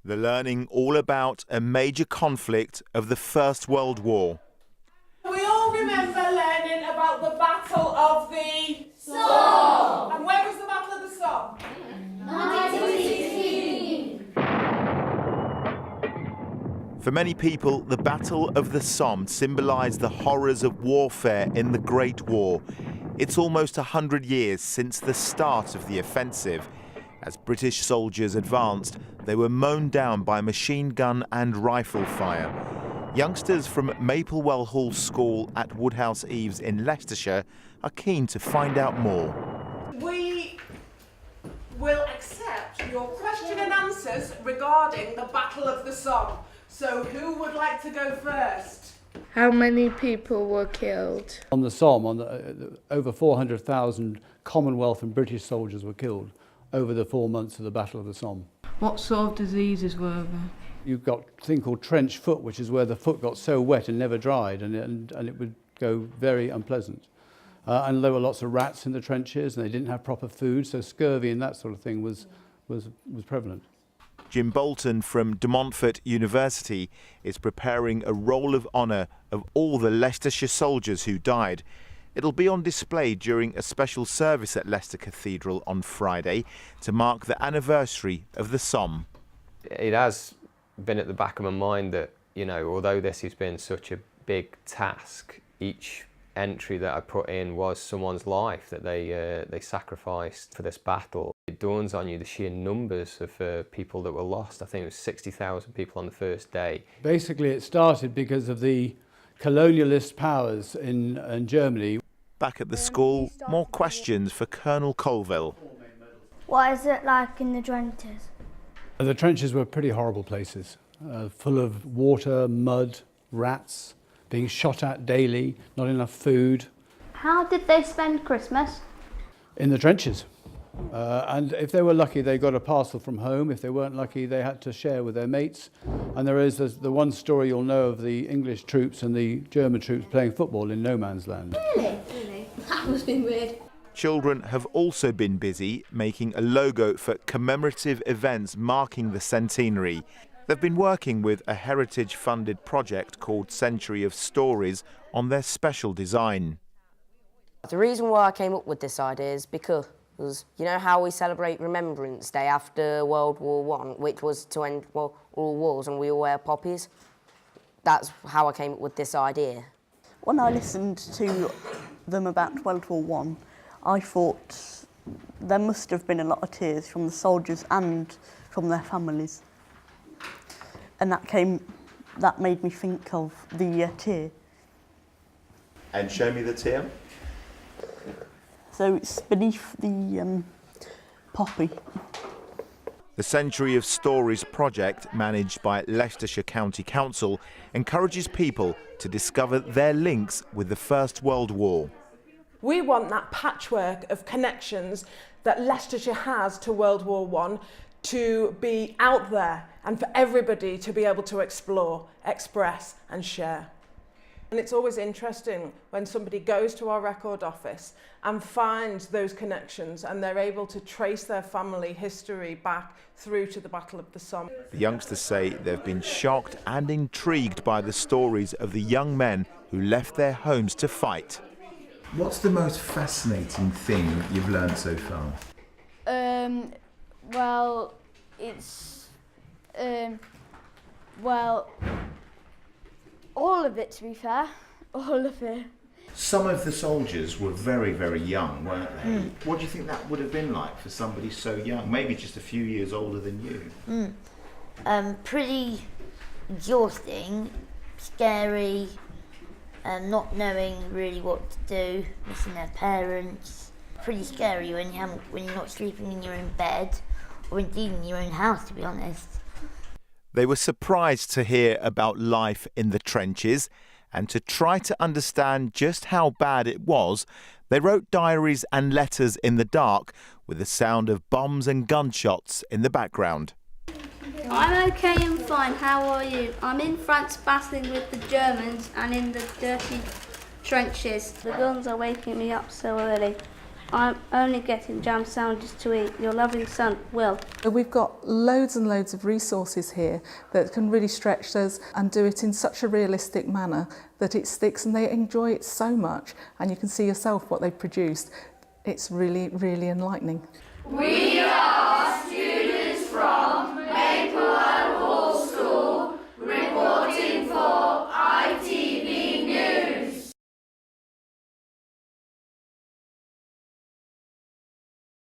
They're learning all about a major conflict of the First World War. We all remember learning about the Battle of the Somme. And when was the Battle of the Somme? 1916. For many people, the Battle of the Somme symbolised the horrors of warfare in the Great War. It's almost 100 years since the start of the offensive. As British soldiers advanced, they were mown down by machine gun and rifle fire. Youngsters from Maplewell Hall School at Woodhouse Eaves in Leicestershire are keen to find out more. We will accept your question and answers regarding the Battle of the Somme. So who would like to go first? How many people were killed? On the Somme, over 400,000 Commonwealth and British soldiers were killed over the 4 months of the Battle of the Somme. What sort of diseases were there? You've got a thing called trench foot, which is where the foot got so wet and never dried, and it would go very unpleasant. And there were lots of rats in the trenches, and they didn't have proper food, so scurvy and that sort of thing was prevalent. Jim Bolton from De Montfort University is preparing a roll of honour of all the Leicestershire soldiers who died. It'll be on display during a special service at Leicester Cathedral on Friday to mark the anniversary of the Somme. It has been at the back of my mind that, you know, although this has been such a big task, each entry that I put in was someone's life that they sacrificed for this battle. It dawns on you the sheer numbers of people that were lost. I think it was 60,000 people on the first day. Basically, it started because of the colonialist powers in Germany. Back at the school, more questions for Colonel Colville. What is it like in the trenches? The trenches were pretty horrible places, full of water, mud, rats, being shot at daily, not enough food. How did they spend Christmas? In the trenches. And if they were lucky, they got a parcel from home. If they weren't lucky, they had to share with their mates. And there is the one story you'll know of the English troops and the German troops playing football in no man's land. Really? That must be weird. Children have also been busy making a logo for commemorative events marking the centenary. They've been working with a heritage-funded project called Century of Stories on their special design. The reason why I came up with this idea is because, you know how we celebrate Remembrance Day after World War I, which was to end all wars and we all wear poppies? That's how I came up with this idea. When I listened to them about World War I thought there must have been a lot of tears from the soldiers and from their families. And that made me think of the tear. And show me the tear. So it's beneath the poppy. The Century of Stories project, managed by Leicestershire County Council, encourages people to discover their links with the First World War. We want that patchwork of connections that Leicestershire has to World War I to be out there and for everybody to be able to explore, express and share. And it's always interesting when somebody goes to our record office and finds those connections and they're able to trace their family history back through to the Battle of the Somme. The youngsters say they've been shocked and intrigued by the stories of the young men who left their homes to fight. What's the most fascinating thing you've learned so far? Well, it's well, all of it, to be fair, all of it. Some of the soldiers were very, very young, weren't they? What do you think that would have been like for somebody so young, maybe just a few years older than you? Pretty exhausting, scary, not knowing really what to do, missing their parents. Pretty scary when you're not sleeping in your own bed, or indeed in your own house, to be honest. They were surprised to hear about life in the trenches, and to try to understand just how bad it was, they wrote diaries and letters in the dark with the sound of bombs and gunshots in the background. I'm okay and fine, how are you? I'm in France battling with the Germans and in the dirty trenches. The guns are waking me up so early. I'm only getting jam sandwiches to eat. Your loving son, Will. We've got loads and loads of resources here that can really stretch us and do it in such a realistic manner that it sticks, and they enjoy it so much, and you can see yourself what they've produced. It's really, really enlightening. We are